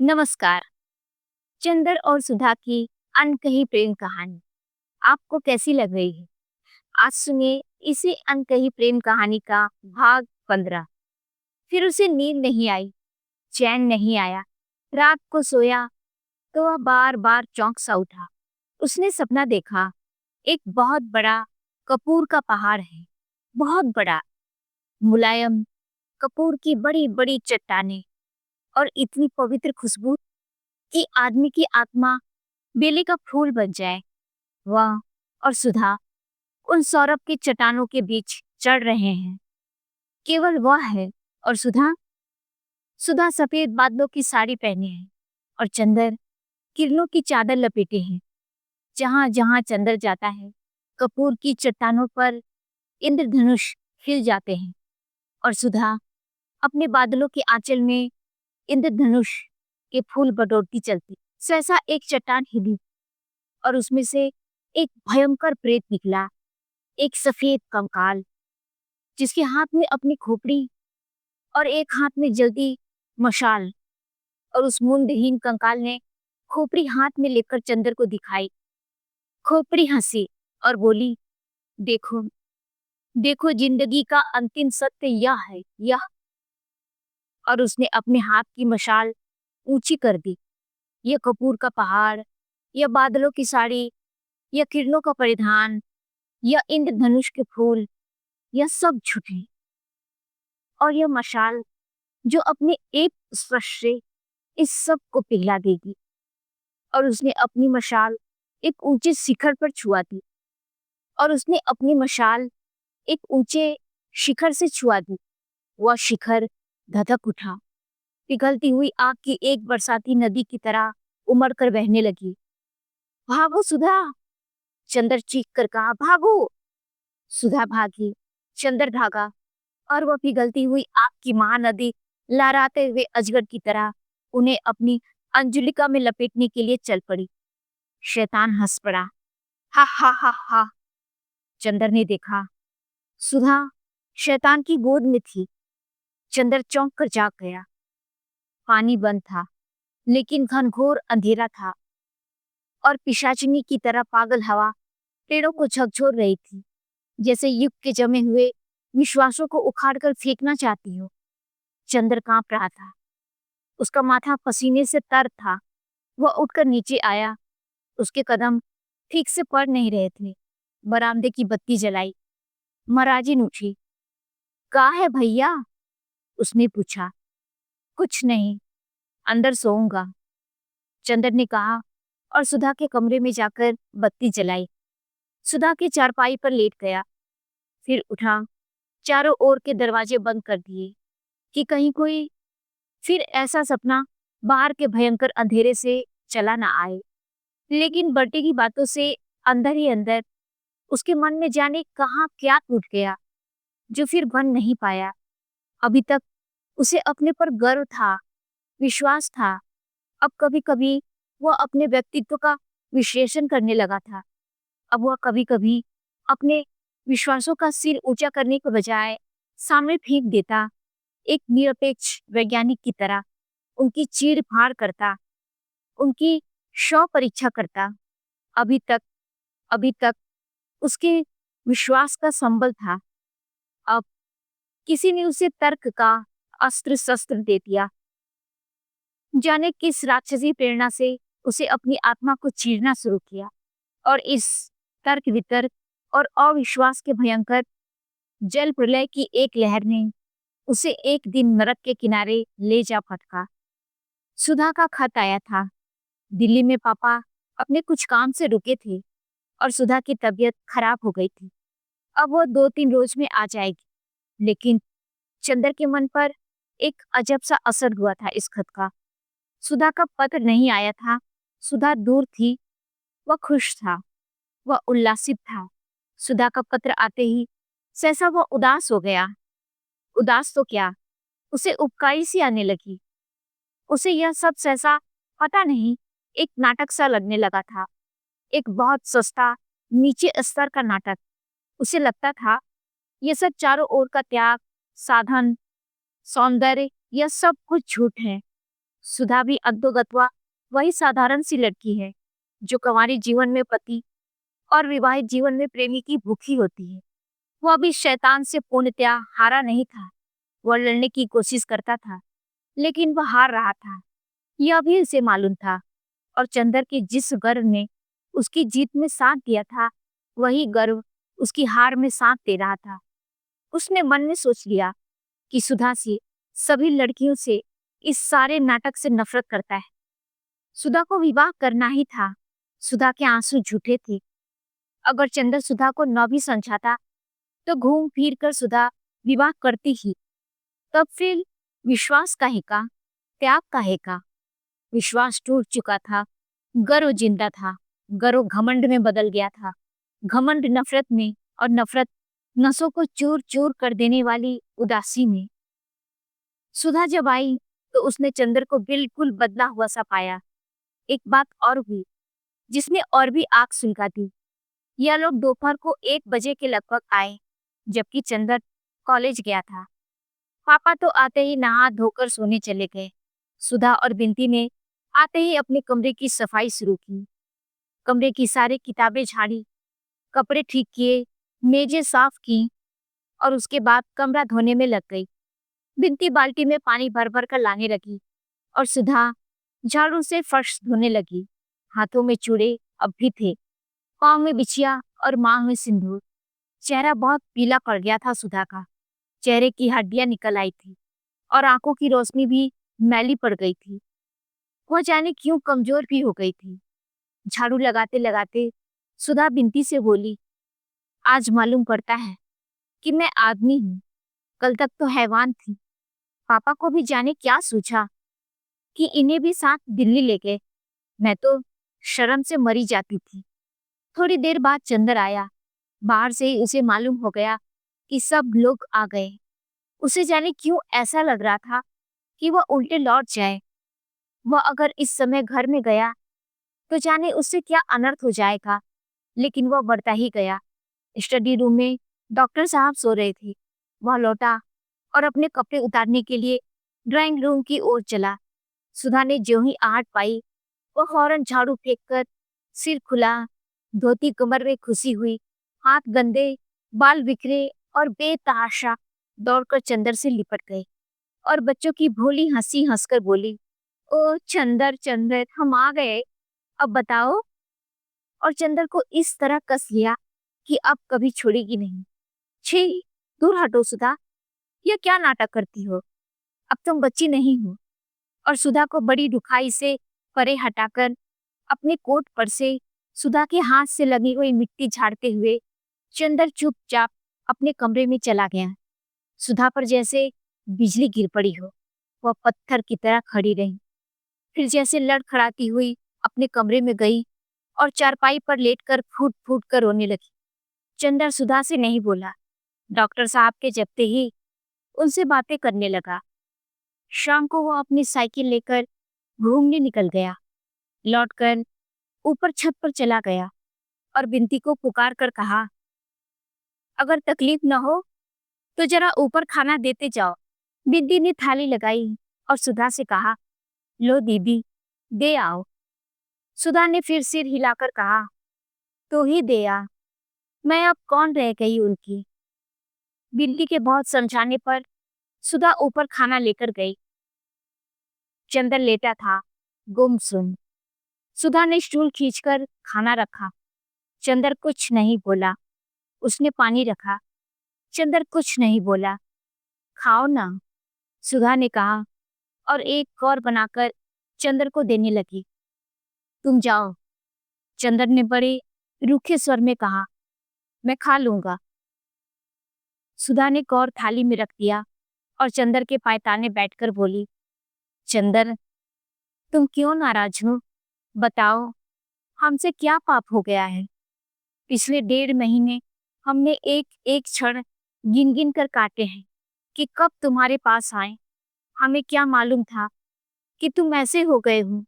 नमस्कार। चंदर और सुधा की अनकही प्रेम कहानी आपको कैसी लग रही है? आज सुनिए इसी अनकही प्रेम कहानी का भाग 15। फिर उसे नींद नहीं आई, चैन नहीं आया। रात को सोया तो वह बार बार चौंक सा उठा। उसने सपना देखा, एक बहुत बड़ा कपूर का पहाड़ है, बहुत बड़ा, मुलायम कपूर की बड़ी बड़ी चट्टानें और इतनी पवित्र खुशबू कि आदमी की आत्मा बेली का फूल बन जाए। वह और सुधा उन सौरभ के चट्टानों के बीच चढ़ रहे हैं। केवल वह है और सुधा। सुधा सफेद बादलों की साड़ी पहने है और चंदर किरणों की चादर लपेटे हैं। जहां जहां चंदर जाता है, कपूर की चट्टानों पर इंद्रधनुष खिल जाते हैं और सुधा अपने बादलों के आंचल में इंद्रधनुष के फूल बटोरती चलती। सहसा एक चट्टान हिली और उसमें से एक भयंकर प्रेत निकला, एक सफेद कंकाल जिसके हाथ में अपनी खोपड़ी और एक हाथ में जलती मशाल। और उस मुंडहीन कंकाल ने खोपड़ी हाथ में लेकर चंदर को दिखाई। खोपड़ी हंसी और बोली, देखो देखो, जिंदगी का अंतिम सत्य यह है, यह। और उसने अपने हाथ की मशाल ऊंची कर दी। यह कपूर का पहाड़, यह बादलों की साड़ी, यह किरणों का परिधान, यह इंद्रधनुष के फूल, यह सब झूठे। और यह मशाल जो अपने एक स्पर्श से इस सब को पिघला देगी। और उसने अपनी मशाल एक ऊंचे शिखर पर छुआ दी। और उसने अपनी मशाल एक ऊंचे शिखर से छुआ दी। वह शिखर धधक उठा, पिघलती हुई आग की एक बरसाती नदी की तरह उमड़ कर बहने लगी। भागो सुधा! चंदर चीख कर कहा, भागो! सुधा भागी, चंदर भागा और वह पिघलती हुई आग की महानदी लहराते हुए अजगर की तरह उन्हें अपनी अंजुलिका में लपेटने के लिए चल पड़ी। शैतान हंस पड़ा, हा हा हा हा। चंदर ने देखा, सुधा शैतान की गोद में थी। चंदर चौंक कर जाग गया। पानी बंद था, लेकिन घनघोर अंधेरा था और पिशाचिनी की तरह पागल हवा पेड़ों को झकझोर रही थी, जैसे युग के जमे हुए विश्वासों को उखाड़कर फेंकना चाहती हो। चंदर कांप रहा था, उसका माथा पसीने से तर था। वह उठकर नीचे आया, उसके कदम ठीक से पड़ नहीं रहे थे। बरामदे की बत्ती जलाई। महाराजिन उठी। का है भैया? उसने पूछा। कुछ नहीं, अंदर सोऊंगा, चंदर ने कहा और सुधा के कमरे में जाकर बत्ती जलाई। सुधा के चारपाई पर लेट गया, फिर उठा, चारों ओर के दरवाजे बंद कर दिए कि कहीं कोई फिर ऐसा सपना बाहर के भयंकर अंधेरे से चला ना आए। लेकिन बर्टे की बातों से अंदर ही अंदर उसके मन में जाने कहाँ क्या टूट गया, जो फिर बन नहीं पाया। अभी तक उसे अपने पर गर्व था, विश्वास था। अब कभी कभी वह अपने व्यक्तित्व का विश्लेषण करने लगा था। अब वह कभी कभी अपने विश्वासों का सिर ऊंचा करने के बजाय सामने फेंक देता, एक निरपेक्ष वैज्ञानिक की तरह उनकी चीर फाड़ करता, उनकी शव परीक्षा करता। अभी तक अभी तक उसके विश्वास का संबल था। अब किसी ने उसे तर्क का अस्त्र शस्त्र दे दिया। जाने किस राक्षसी प्रेरणा से उसे अपनी आत्मा को चीरना शुरू किया। और इस तर्क वितर्क और अविश्वास के भयंकर जल प्रलय की एक लहर ने उसे एक दिन नरक के किनारे ले जा फटका। सुधा का खत आया था। दिल्ली में पापा अपने कुछ काम से रुके थे और सुधा की तबीयत खराब हो गई थी। अब वो 2-3 रोज में आ जाएगी। लेकिन चंदर के मन पर एक अजब सा असर हुआ था इस खत का। सुधा का पत्र नहीं आया था। सुधा दूर थी। वह खुश था, वह उल्लासित था। सुधा का पत्र आते ही सहसा वह उदास हो गया। उदास तो क्या, उसे उबकाई सी आने लगी। उसे यह सब सहसा पता नहीं एक नाटक सा लगने लगा था, एक बहुत सस्ता नीचे स्तर का नाटक। उसे लगता था यह सब चारों ओर का त्याग, साधन, सौंदर्य, यह सब कुछ झूठ है। सुधा भी अद्दोगत्वा वही साधारण सी लड़की है जो कुंवारी जीवन में पति और विवाहित जीवन में प्रेमी की भूखी होती है। वह अभी शैतान से पूर्णतया हारा नहीं था। वह लड़ने की कोशिश करता था, लेकिन वह हार रहा था, यह भी उसे मालूम था। और चंदर के जिस गर्व ने उसकी जीत में साथ दिया था, वही गर्व उसकी हार में साथ दे रहा था। उसने मन में सोच लिया कि सुधा से, सभी लड़कियों से, इस सारे नाटक से नफरत करता है। सुधा को विवाह करना ही था। सुधा के आंसू झूठे थे। अगर चंदर सुधा को न भी समझाता तो घूम फिर कर सुधा विवाह करती ही। तब फिर विश्वास काहे का, त्याग काहे का। विश्वास टूट चुका था, गर्व जिंदा था। गर्व घमंड में बदल गया था, घमंड नफरत में, और नफरत नसों को चूर चूर कर देने वाली उदासी में। सुधा जब आई तो उसने चंदर को बिल्कुल बदला हुआ सा पाया। एक बात और हुई जिसने और भी आग सुलगा दी। यह लोग दोपहर को 1 बजे के लगभग आए, जबकि चंदर कॉलेज गया था। पापा तो आते ही नहा धोकर सोने चले गए। सुधा और बिंती ने आते ही अपने कमरे की सफाई शुरू की। कमरे की सारी किताबें झाड़ी, कपड़े ठीक किए, मेजें साफ की और उसके बाद कमरा धोने में लग गई। बिंती बाल्टी में पानी भर भर कर लाने लगी और सुधा झाड़ू से फर्श धोने लगी। हाथों में चूड़े अब भी थे, पाँव में बिछिया और मांग में सिंदूर। चेहरा बहुत पीला पड़ गया था सुधा का। चेहरे की हड्डियां निकल आई थी और आंखों की रोशनी भी मैली पड़ गई थी। वह जाने क्यों कमजोर भी हो गई थी। झाड़ू लगाते लगाते सुधा बिंती से बोली, आज मालूम पड़ता है कि मैं आदमी हूँ, कल तक तो हैवान थी। पापा को भी जाने क्या सूझा कि इन्हें भी साथ दिल्ली ले गए। मैं तो शर्म से मरी जाती थी। थोड़ी देर बाद चंदर आया। बाहर से ही उसे मालूम हो गया कि सब लोग आ गए। उसे जाने क्यों ऐसा लग रहा था कि वह उल्टे लौट जाए। वह अगर इस समय घर में गया तो जाने उससे क्या अनर्थ हो जाएगा। लेकिन वह बढ़ता ही गया। स्टडी रूम में डॉक्टर साहब सो रहे थे। वह लौटा और अपने कपड़े उतारने के लिए ड्राइंग रूम की ओर चला। सुधा ने ज्यों ही आहट पाई, वह फौरन झाड़ू फेंककर, सिर खुला, धोती कमर में खुसी हुई, हाथ गंदे, बाल बिखरे और बेतहाशा दौड़कर चंदर से लिपट गए और बच्चों की भोली हंसी हंसकर बोली, ओ चंदर चंदर, हम आ गए, अब बताओ। और चंदर को इस तरह कस लिया कि अब कभी छोड़ेगी नहीं। छी, दूर हटो सुधा, यह क्या नाटक करती हो। अब तुम बच्ची नहीं हो। और सुधा को बड़ी दुखाई से परे हटाकर अपने कोट पर से सुधा के हाथ से लगी हुई मिट्टी झाड़ते हुए चंदर चुपचाप अपने कमरे में चला गया। सुधा पर जैसे बिजली गिर पड़ी हो। वह पत्थर की तरह खड़ी रही, फिर जैसे लड़खड़ाती हुई अपने कमरे में गई और चारपाई पर लेटकर फूट फूट कर रोने लगी। चंदर सुधा से नहीं बोला। डॉक्टर साहब के जगते ही उनसे बातें करने लगा। शाम को वो अपनी साइकिल लेकर घूमने निकल गया। लौटकर ऊपर छत पर चला गया और बिंती को पुकार कर कहा, अगर तकलीफ न हो तो जरा ऊपर खाना देते जाओ। बिंती ने थाली लगाई और सुधा से कहा, लो दीदी, दे आओ। सुधा ने फिर सिर हिलाकर कहा, तो ही दे आ, मैं अब कौन रह गई उनकी। बिंती के बहुत समझाने पर सुधा ऊपर खाना लेकर गई। चंदर लेटा था, गुमसुम। सुधा ने स्टूल खींचकर खाना रखा। चंदर कुछ नहीं बोला। उसने पानी रखा। चंदर कुछ नहीं बोला। खाओ ना, सुधा ने कहा और एक और बनाकर चंदर को देने लगी। तुम जाओ, चंदर ने बड़े रूखे स्वर में कहा, मैं खा लूंगा। सुधा ने कौर थाली में रख दिया और चंदर के पायताने बैठकर बोली, चंदर, तुम क्यों नाराज हो? बताओ, हमसे क्या पाप हो गया है? पिछले 1.5 महीने हमने एक एक क्षण गिन गिन कर काटे हैं कि कब तुम्हारे पास आए। हमें क्या मालूम था कि तुम ऐसे हो गए हो।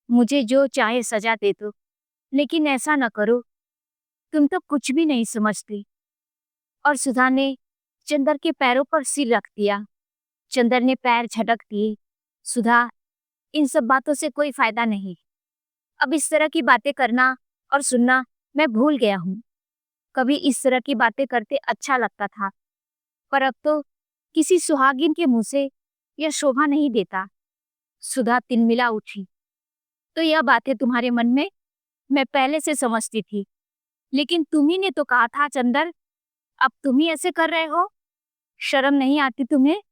मुझे जो चाहे सजा दे दो, लेकिन ऐसा न करो। तुम तो कुछ भी नहीं समझती। और सुधा ने चंदर के पैरों पर सिर रख दिया। चंदर ने पैर झटक दिए। सुधा इन सब बातों से कोई फायदा नहीं। अब इस तरह की बातें करना और सुनना मैं भूल गया हूँ। कभी इस तरह की बातें करते अच्छा लगता था, पर अब तो किसी सुहागिन के मुंह से यह शोभा नहीं देता। सुधा तिलमिला उठी। तो यह बातें तुम्हारे मन में मैं पहले से समझती थी, लेकिन तुम्ही ने तो कहा था चंदर, अब तुम ही ऐसे कर रहे हो। शर्म नहीं आती तुम्हें?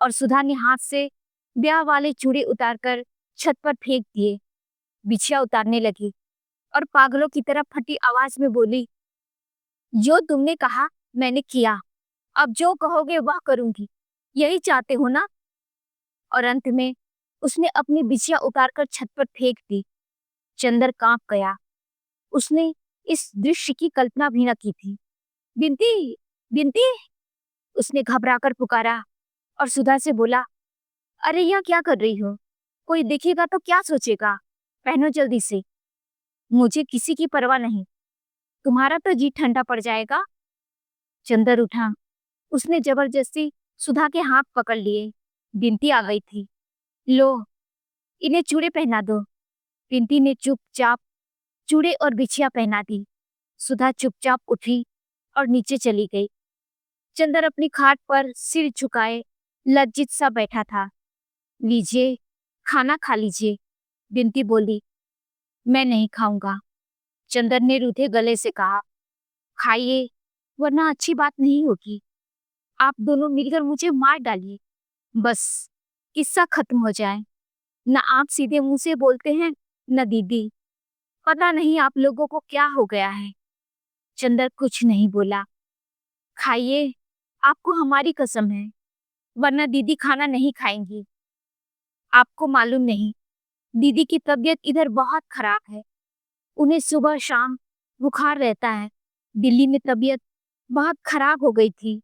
और सुधा ने हाथ से ब्याह वाले चूड़े उतारकर छत पर फेंक दिए। बिछिया उतारने लगी और पागलों की तरह फटी आवाज में बोली, जो तुमने कहा मैंने किया, अब जो कहोगे वह करूंगी। यही चाहते हो ना? और अंत में उसने अपनी बिछिया उतारकर छत पर फेंक दी। चंदर कांप गया। उसने इस दृश्य की कल्पना भी न की थी। बिनती, बिनती, उसने घबराकर पुकारा और सुधा से बोला, अरे यह क्या कर रही हो? कोई देखेगा तो क्या सोचेगा? पहनो जल्दी से। मुझे किसी की परवाह नहीं, तुम्हारा तो जी ठंडा पड़ जाएगा। चंदर उठा। उसने जबरदस्ती सुधा के हाथ पकड़ लिए। बिनती आ गई थी। लो, इन्हें चूड़े पहना दो। बिनती ने चुपचाप चूड़े और बिछिया पहना दी। सुधा चुपचाप उठी और नीचे चली गई। चंदर अपनी खाट पर सिर झुकाए लज्जित सा बैठा था। लीजिए, खाना खा लीजिए, बिनती बोली। मैं नहीं खाऊंगा, चंदर ने रूठे गले से कहा। खाइए, वरना अच्छी बात नहीं होगी। आप दोनों मिलकर मुझे मार डालिए, बस किस्सा खत्म हो जाए। न आप सीधे मुंह से बोलते हैं, न दीदी। पता नहीं आप लोगों को क्या हो गया है। चंदर कुछ नहीं बोला। खाइए, आपको हमारी कसम है, वरना दीदी खाना नहीं खाएंगी। आपको मालूम नहीं, दीदी की तबीयत इधर बहुत खराब है। उन्हें सुबह शाम बुखार रहता है। दिल्ली में तबीयत बहुत खराब हो गई थी।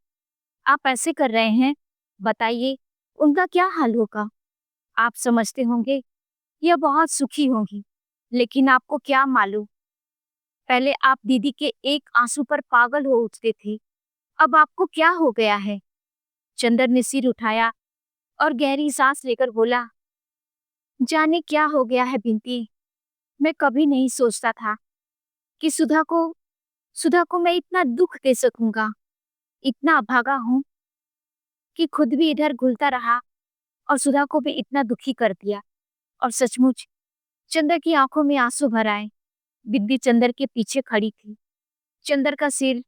आप ऐसे कर रहे हैं, बताइए उनका क्या हाल होगा? आप समझते होंगे यह बहुत सुखी होंगी, लेकिन आपको क्या मालूम, पहले आप दीदी के एक आंसू पर पागल हो उठते थे, अब आपको क्या हो गया है? चंदर ने सिर उठाया और गहरी सांस लेकर बोला, जाने क्या हो गया है बिनती। मैं कभी नहीं सोचता था कि सुधा को मैं इतना दुख दे सकूंगा। इतना अभागा हूँ कि खुद भी इधर घुलता रहा और सुधा को भी इतना दुखी कर दिया। और सचमुच चंदर की आंखों में आंसू भर आए। बिद्दी चंदर के पीछे खड़ी थी। चंदर का सिर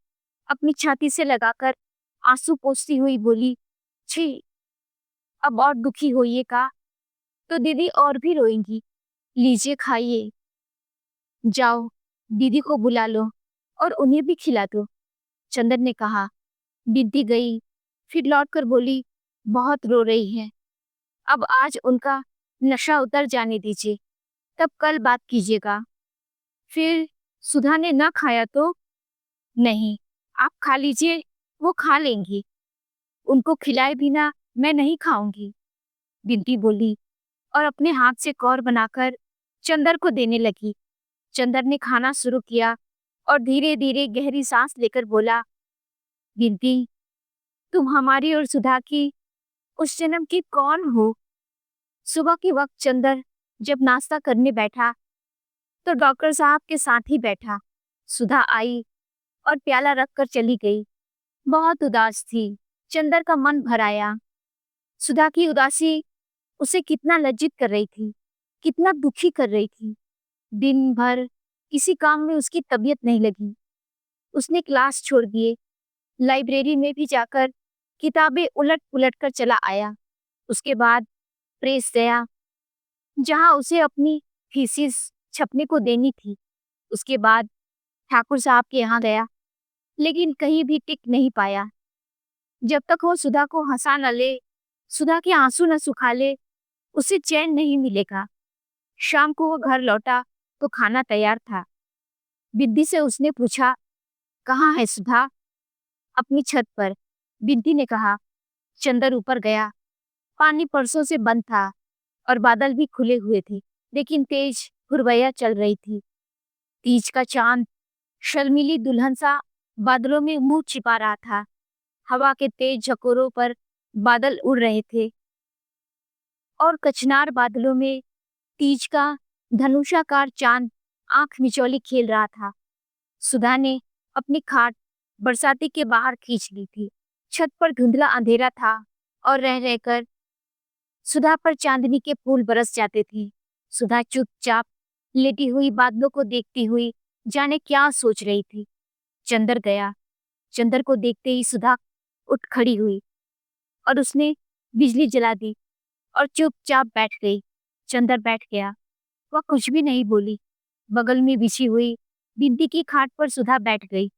अपनी छाती से लगाकर आंसू पोंछती हुई बोली, छी, अब और दुखी होइए का तो दीदी और भी रोएंगी। लीजिए खाइए। जाओ, दीदी को बुला लो और उन्हें भी खिला दो, चंदर ने कहा। बिद्दी गई, फिर लौटकर बोली, बहुत रो रही है, अब आज उनका नशा उतर जाने दीजिए, तब कल बात कीजिएगा। फिर सुधा ने ना खाया तो? नहीं, आप खा लीजिए, वो खा लेंगी। उनको खिलाए बिना मैं नहीं खाऊंगी, बिनती बोली और अपने हाथ से कौर बनाकर चंदर को देने लगी। चंदर ने खाना शुरू किया और धीरे धीरे गहरी सांस लेकर बोला, बिनती, तुम हमारी और सुधा की उस जन्म की कौन हो? सुबह के वक्त चंदर जब नाश्ता करने बैठा तो डॉक्टर साहब के साथ ही बैठा। सुधा आई और प्याला रखकर चली गई। बहुत उदास थी। चंदर का मन भर आया। सुधा की उदासी उसे कितना लज्जित कर रही थी, कितना दुखी कर रही थी। दिन भर किसी काम में उसकी तबीयत नहीं लगी। उसने क्लास छोड़ दिए, लाइब्रेरी में भी जाकर किताबें उलट पुलट कर चला आया। उसके बाद प्रेस गया, जहां उसे अपनी थीसिस छपने को देनी थी। उसके बाद ठाकुर साहब के यहाँ गया, लेकिन कहीं भी टिक नहीं पाया। जब तक वो सुधा को हंसा न ले, सुधा के आंसू न सुखा ले, उसे चैन नहीं मिलेगा। शाम को वो घर लौटा तो खाना तैयार था। बिद्दी से उसने पूछा, कहाँ है सुधा? अपनी छत पर, बिद्दी ने कहा। चंदर ऊपर गया। पानी परसों से बंद था और बादल भी खुले हुए थे, लेकिन तेज हुरबैया चल रही थी। तीज का चांद शर्मीली दुल्हन सा बादलों में मुंह छिपा रहा था। हवा के तेज झकोरों पर बादल उड़ रहे थे। और कचनार बादलों में तीज का धनुषाकार चांद आंख मिचौली खेल रहा था। सुधा ने अपनी खाट बरसाती के बाहर खींच ली थी। छत पर धुंधला अंधेरा था और रह रहकर सुधा पर चांदनी के फूल बरस जाते थे। सुधा चुपचाप लेटी हुई बादलों को देखती हुई जाने क्या सोच रही थी। चंदर गया। चंदर को देखते ही सुधा उठ खड़ी हुई और उसने बिजली जला दी और चुपचाप बैठ गई। चंदर बैठ गया। वह कुछ भी नहीं बोली। बगल में बिछी हुई बिंदी की खाट पर सुधा बैठ गई।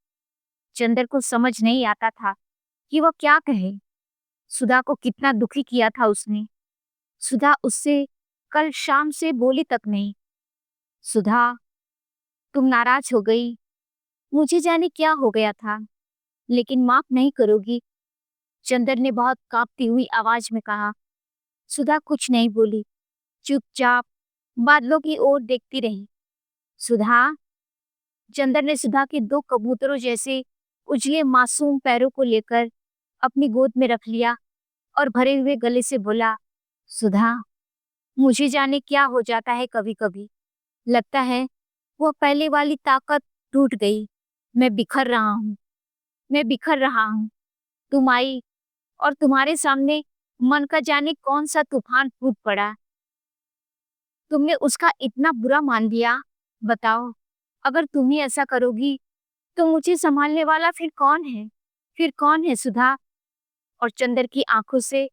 चंदर को समझ नहीं आता था कि वह क्या कहे। सुधा को कितना दुखी किया था उसने। सुधा उससे कल शाम से बोली तक नहीं। सुधा, तुम नाराज हो गई। मुझे जाने क्या हो गया था, लेकिन माफ नहीं करोगी? चंदर ने बहुत कांपती हुई आवाज में कहा। सुधा कुछ नहीं बोली, चुपचाप बादलों की ओर देखती रही। सुधा, चंदर ने सुधा के दो कबूतरों जैसे उजले मासूम पैरों को लेकर अपनी गोद में रख लिया और भरे हुए गले से बोला, सुधा, मुझे जाने क्या हो जाता है कभी कभी। लगता है वो पहले वाली ताकत टूट गई। मैं बिखर रहा हूँ। मैं बिखर रहा हूँ। तुम आई और तुम्हारे सामने मन का जाने कौन सा तूफान फूट पड़ा। तुमने उसका इतना बुरा मान लिया। बताओ, अगर तुम ही ऐसा करोगी तो मुझे संभालने वाला फिर कौन है? फिर कौन है सुधा? और चंदर की आंखों से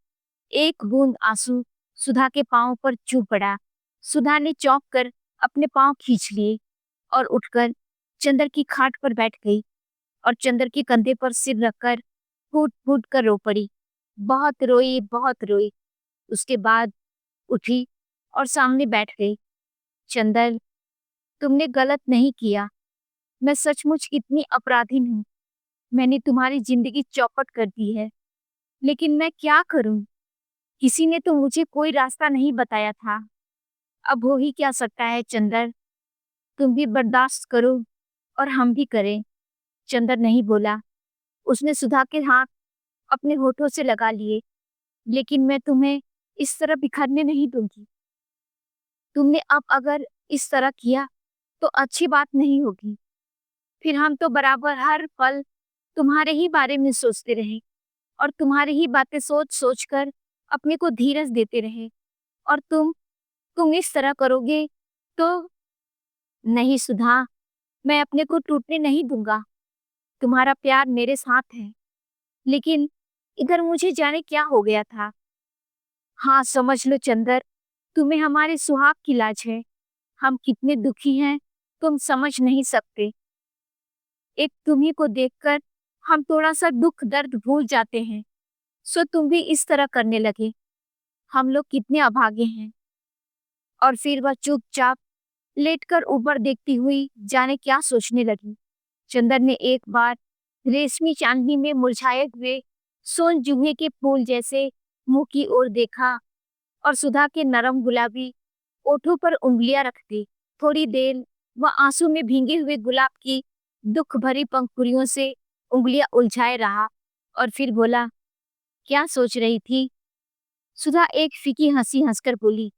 एक बूंद आंसू सुधा के पांव पर चू पड़ा। सुधा ने चौंक कर अपने पांव खींच लिए और उठकर चंदर की खाट पर बैठ गई और चंदर के कंधे पर सिर रखकर फूट फूट कर रो पड़ी। बहुत रोई, बहुत रोई। उसके बाद उठी और सामने बैठ गई। चंदर, तुमने गलत नहीं किया। मैं सचमुच कितनी अपराधीन हूँ। मैंने तुम्हारी जिंदगी चौपट कर दी है, लेकिन मैं क्या करूं? किसी ने तो मुझे कोई रास्ता नहीं बताया था। अब हो ही क्या सकता है चंदर। तुम भी बर्दाश्त करो और हम भी करें। चंदर नहीं बोला। उसने सुधा के हाथ अपने होठों से लगा लिए। लेकिन मैं तुम्हें इस तरह बिखरने नहीं दूंगी। तुमने अब अगर इस तरह किया तो अच्छी बात नहीं होगी। फिर हम तो बराबर हर पल तुम्हारे ही बारे में सोचते रहे और तुम्हारी ही बातें सोच सोच कर अपने को धीरज देते रहे। और तुम इस तरह करोगे तो? नहीं सुधा, मैं अपने को टूटने नहीं दूंगा। तुम्हारा प्यार मेरे साथ है। लेकिन इधर मुझे जाने क्या हो गया था। हाँ, समझ लो चंदर, तुम्हें हमारे सुहाग की लाज है। हम कितने दुखी हैं तुम समझ नहीं सकते। एक तुम्ही को देखकर हम थोड़ा सा दुख दर्द भूल जाते हैं, सो तुम भी इस तरह करने लगे। हम लोग कितने अभागे हैं। और फिर वह चुपचाप लेटकर ऊपर देखती हुई जाने क्या सोचने लगी। चंदर ने एक बार रेशमी चांदनी में मुरझाए हुए सोन जूहे के फूल जैसे मुंह की ओर देखा और सुधा के नरम गुलाबी ओठों पर उंगलियां रख दी। थोड़ी देर वह आंसू में भींगे हुए गुलाब की दुख भरी पंखुड़ियों से उंगलियां उलझाए रहा और फिर बोला, क्या सोच रही थी? सुधा एक फीकी हंसी हंसकर बोली,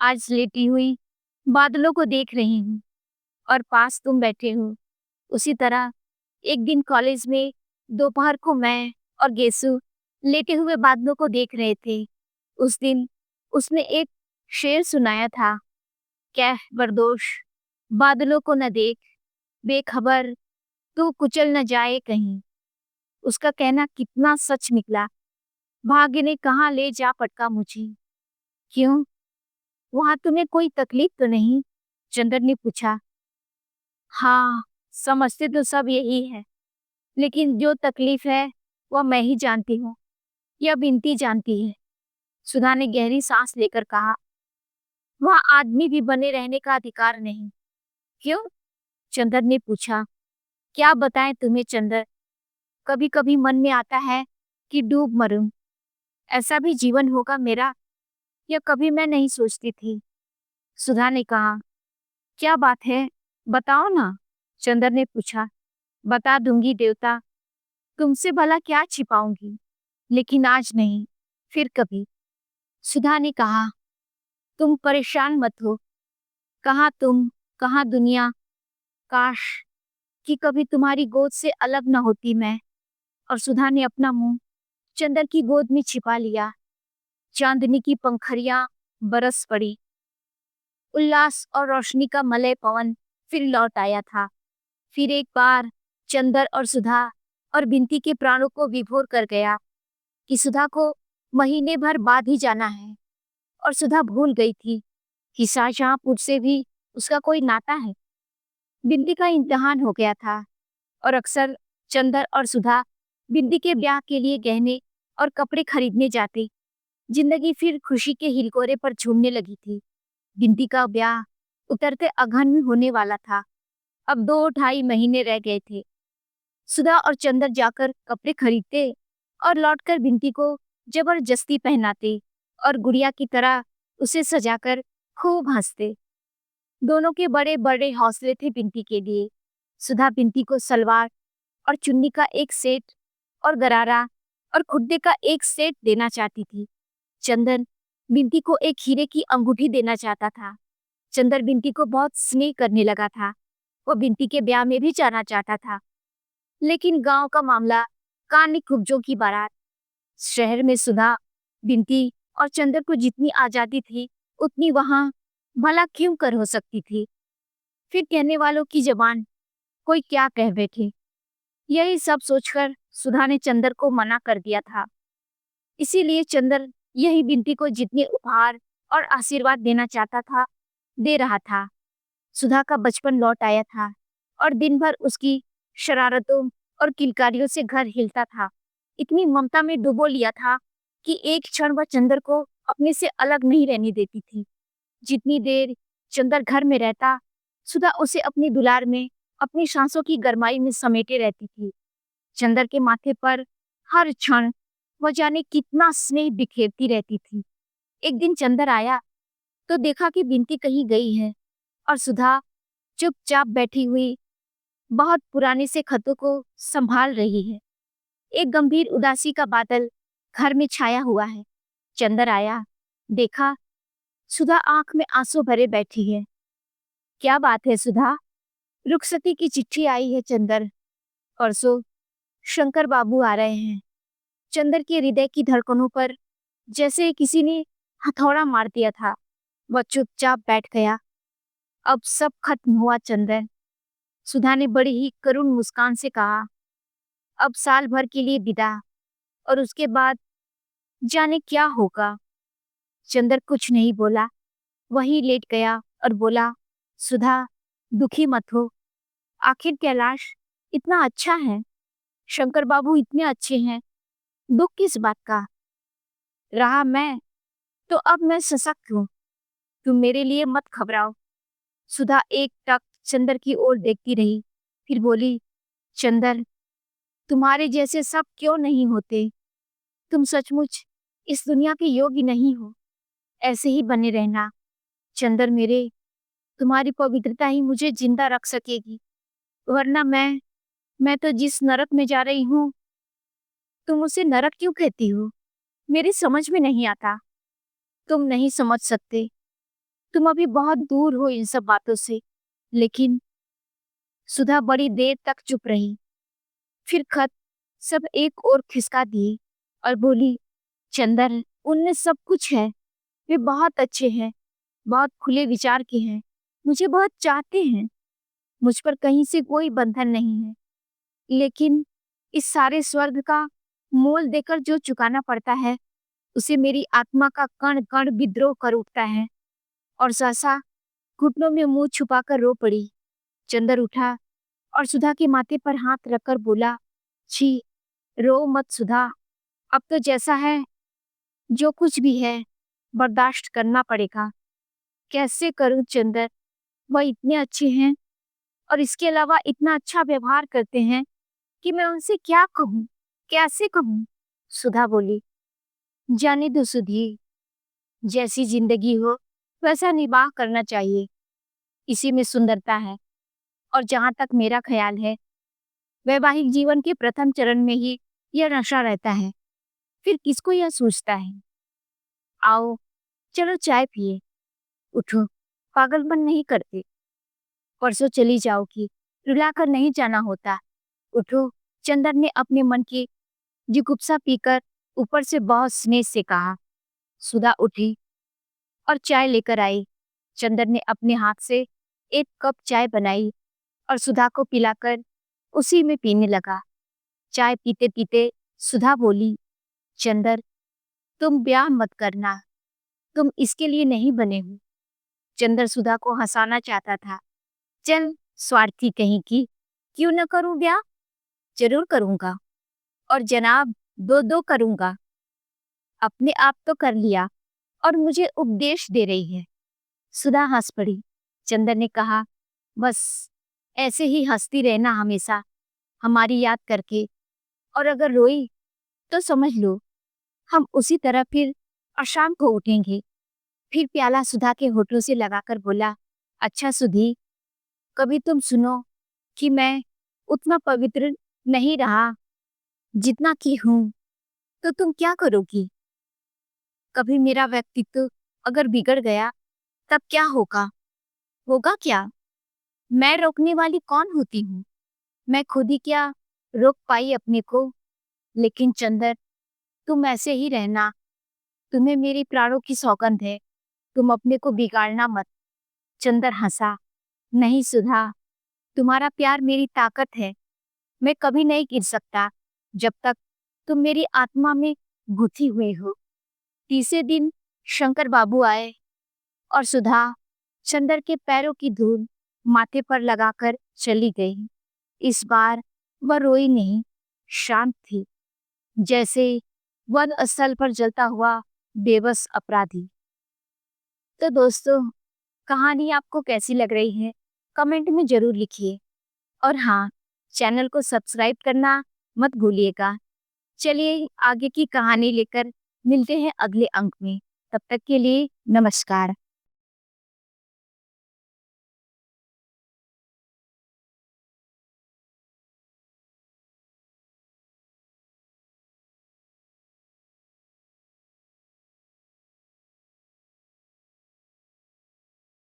आज लेटी हुई बादलों को देख रही हूँ और पास तुम बैठे हो। उसी तरह एक दिन कॉलेज में दोपहर को मैं और गेसु लेटे हुए बादलों को देख रहे थे। उस दिन उसने एक शेर सुनाया था, कैफ बरदोश, बादलों को न देख, बेखबर तू कुचल न जाए कहीं। उसका कहना कितना सच निकला। भाग्य ने कहाँ ले जा पटका मुझे। क्यों, वहां तुम्हें कोई तकलीफ तो नहीं? चंदर ने पूछा। हाँ, समझते तो सब यही है, लेकिन जो तकलीफ है वह मैं ही जानती हूँ, यह बिनती जानती है। सुधा ने गहरी सांस लेकर कहा। वह आदमी भी बने रहने का अधिकार नहीं। क्यों? चंदर ने पूछा। क्या बताएं तुम्हें चंदर, कभी कभी मन में आता है कि डूब मरूं। ऐसा भी जीवन होगा मेरा, यह कभी मैं नहीं सोचती थी। सुधा ने कहा। क्या बात है, बताओ ना। चंदर ने पूछा। बता दूंगी देवता, तुमसे भला क्या छिपाऊंगी, लेकिन आज नहीं, फिर कभी। सुधा ने कहा, तुम परेशान मत हो। कहाँ तुम, कहाँ दुनिया। काश कि कभी तुम्हारी गोद से अलग न होती मैं। और सुधा ने अपना मुंह चंदर की गोद में छिपा लिया। चांदनी की पंखरियां बरस पड़ी। उल्लास और रोशनी का मलय पवन फिर लौट आया था। फिर एक बार चंदर और सुधा और बिंती के प्राणों को विभोर कर गया कि सुधा को महीने भर बाद ही जाना है। और सुधा भूल गई थी कि शाहजहांपुर से भी उसका कोई नाता है। बिंदी का इम्तिहान हो गया था और अक्सर चंदर और सुधा बिंदी के ब्याह के लिए गहने और कपड़े खरीदने जाते। जिंदगी फिर खुशी के हिलकोरे पर झूमने लगी थी। बिंदी का ब्याह उतरते अगहन में होने वाला था। अब 2 ढाई महीने रह गए थे। सुधा और चंदर जाकर कपड़े खरीदते और लौटकर बिंदी को जबरदस्ती पहनाते और गुड़िया की तरह उसे सजाकर खूब हंसते। दोनों के बड़े बड़े हौसले थे बिंती के लिए। सुधा बिंती को सलवार और चुन्नी का एक सेट और गरारा और खुड्डे का एक सेट देना चाहती थी। चंदन बिंती को एक हीरे की अंगूठी देना चाहता था। चंदर बिंती को बहुत स्नेह करने लगा था। वो बिंती के ब्याह में भी जाना चाहता था। लेकिन गांव का मामला, कानी कुब्जों की बारात। शहर में सुधा, बिंती और चंदर को जितनी आजादी थी उतनी वहां भला क्यों कर हो सकती थी। फिर कहने वालों की जबान, कोई क्या कह बैठे। यही सब सोचकर सुधा ने चंदर को मना कर दिया था। इसीलिए चंदर यही बिंती को जितने उपहार और आशीर्वाद देना चाहता था दे रहा था। सुधा का बचपन लौट आया था और दिन भर उसकी शरारतों और किलकारियों से घर हिलता था। इतनी ममता में डुबो लिया था कि एक क्षण वह चंदर को अपने से अलग नहीं रहने देती थी। जितनी देर चंदर घर में रहता, सुधा उसे अपनी दुलार में, अपनी सांसों की गरमाई में समेटे रहती थी। चंदर के माथे पर हर क्षण वह जाने कितना स्नेह बिखेरती रहती थी। एक दिन चंदर आया तो देखा कि बिंती कहीं गई है और सुधा चुपचाप बैठी हुई बहुत पुराने से खतों को संभाल रही है। एक गंभीर उदासी का बादल घर में छाया हुआ है। चंदर आया, देखा सुधा आंख में आंसू भरे बैठी है। क्या बात है सुधा? रुखसती की चिट्ठी आई है चंदर। परसों शंकर बाबू आ रहे हैं। चंदर के हृदय की धड़कनों पर जैसे किसी ने हथौड़ा मार दिया था। वह चुपचाप बैठ गया। अब सब खत्म हुआ चंदर। सुधा ने बड़ी ही करुण मुस्कान से कहा, अब साल भर के लिए विदा, और उसके बाद जाने क्या होगा। चंदर कुछ नहीं बोला, वहीं लेट गया और बोला, सुधा दुखी मत हो। आखिर कैलाश इतना अच्छा है, शंकर बाबू इतने अच्छे हैं, दुख किस बात का। रहा मैं तो अब मैं सशक्त हूँ, तुम मेरे लिए मत घबराओ। सुधा एक टक चंदर की ओर देखती रही, फिर बोली, चंदर तुम्हारे जैसे सब क्यों नहीं होते। तुम सचमुच इस दुनिया के योग्य नहीं हो। ऐसे ही बने रहना चंदर मेरे। तुम्हारी पवित्रता ही मुझे जिंदा रख सकेगी, वरना मैं तो जिस नरक में जा रही हूँ, तुम उसे नरक क्यों कहती हो, मेरी समझ में नहीं आता। तुम नहीं समझ सकते, तुम अभी बहुत दूर हो इन सब बातों से। लेकिन सुधा बड़ी देर तक चुप रही, फिर खत सब एक ओर खिसका दिए और बोली, चंदर उनमें सब कुछ है, वे बहुत अच्छे हैं, बहुत खुले विचार के हैं, मुझे बहुत चाहते हैं। मुझ पर कहीं से कोई बंधन नहीं है, लेकिन इस सारे स्वर्ग का मोल देकर जो चुकाना पड़ता है, उसे मेरी आत्मा का कण कण विद्रोह कर उठता है। और सहसा घुटनों में मुंह छुपाकर रो पड़ी। चंदर उठा और सुधा के माथे पर हाथ रखकर बोला, छी, रो मत सुधा। अब तो जैसा है, जो कुछ भी है, बर्दाश्त करना पड़ेगा। कैसे करूं चंदर, वह इतने अच्छे हैं और इसके अलावा इतना अच्छा व्यवहार करते हैं कि मैं उनसे क्या कहूं, कैसे कहूं। सुधा बोली, जाने दो सुधी, जैसी जिंदगी हो वैसा निबाह करना चाहिए, इसी में सुंदरता है। और जहां तक मेरा ख्याल है, वैवाहिक जीवन के प्रथम चरण में ही यह नशा रहता है, फिर किसको यह सूझता है। आओ, चलो चाय पिए। उठो, पागलपन नहीं करते। परसों चली जाओगी, रुलाकर नहीं जाना होता। उठो, चंदर ने अपने मन की जिगुप्सा पीकर ऊपर से बहुत स्नेह से कहा। सुधा उठी और चाय लेकर आई। चंदर ने अपने हाथ से एक कप चाय बनाई और सुधा को पिलाकर उसी में पीने लगा। चाय पीते पीते सुधा बोली, चंदर, तुम ब्याह मत करना, तुम इसके लिए नहीं बने हो। चंदर सुधा को हंसाना चाहता था। चल, स्वार्थी कहीं की, क्यों न करूं ब्याह? जरूर करूंगा, और जनाब, दो दो करूंगा। अपने आप तो कर लिया और मुझे उपदेश दे रही है। सुधा हंस पड़ी। चंदर ने कहा, बस ऐसे ही हंसती रहना हमेशा, हमारी याद करके, और अगर रोई तो समझ लो हम उसी तरह फिर अशाम को उठेंगे। फिर प्याला सुधा के होठों से लगाकर बोला, अच्छा सुधी, कभी तुम सुनो कि मैं उतना पवित्र नहीं रहा जितना कि हूं, तो तुम क्या करोगी? कभी मेरा व्यक्तित्व अगर बिगड़ गया तब क्या होगा? होगा क्या? मैं रोकने वाली कौन होती हूँ? मैं खुद ही क्या रोक पाई अपने को? लेकिन चंदर, तुम ऐसे ही रहना, तुम्हें मेरी प्राणों की सौगंध है, तुम अपने को बिगाड़ना मत। चंदर हंसा, नहीं सुधा, तुम्हारा प्यार मेरी ताकत है, मैं कभी नहीं गिर सकता जब तक तुम मेरी आत्मा में गुथी हुई हो। तीसरे दिन शंकर बाबू आए और सुधा चंदर के पैरों की धूल माथे पर लगाकर चली गई। इस बार वह रोई नहीं, शांत थी, जैसे वन स्थल पर जलता हुआ बेबस अपराधी। तो दोस्तों, कहानी आपको कैसी लग रही है? कमेंट में जरूर लिखिए। और हाँ, चैनल को सब्सक्राइब करना मत भूलिएगा। चलिए आगे की कहानी लेकर मिलते हैं अगले अंक में। तब तक के लिए नमस्कार।